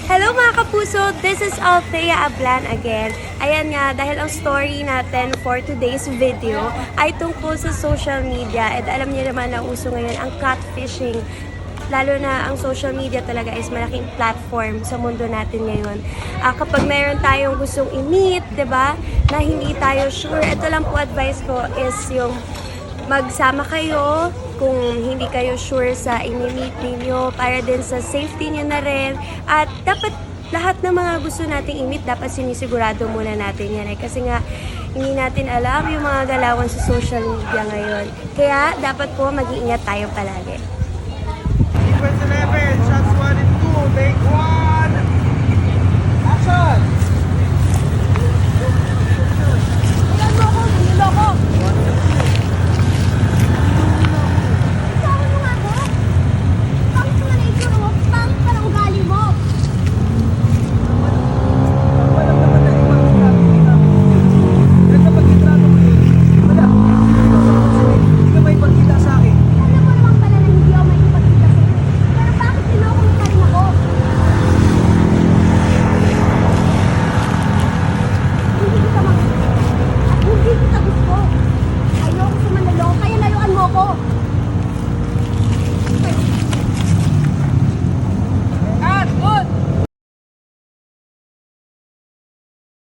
Hello mga kapuso! This is Althea Ablan again. Ayan nga, dahil ang story natin for today's video ay tungkol sa social media. At alam niyo naman na uso ngayon ang catfishing. Lalo na ang social media talaga is malaking platform sa mundo natin ngayon. Kapag mayroon tayong gustong i-meet, diba, na hindi tayo sure, ito lang po advice ko is yung magsama kayo kung hindi kayo sure sa ini-meet ninyo para din sa safety nyo na rin. At dapat lahat ng mga gusto nating i-meet, dapat sinisigurado muna natin yan. Kasi nga, hindi natin alam yung mga galawan sa social media ngayon. Kaya dapat po mag-iingat tayo palagi. Sequence 11, shots 1 and 2, take 1, action!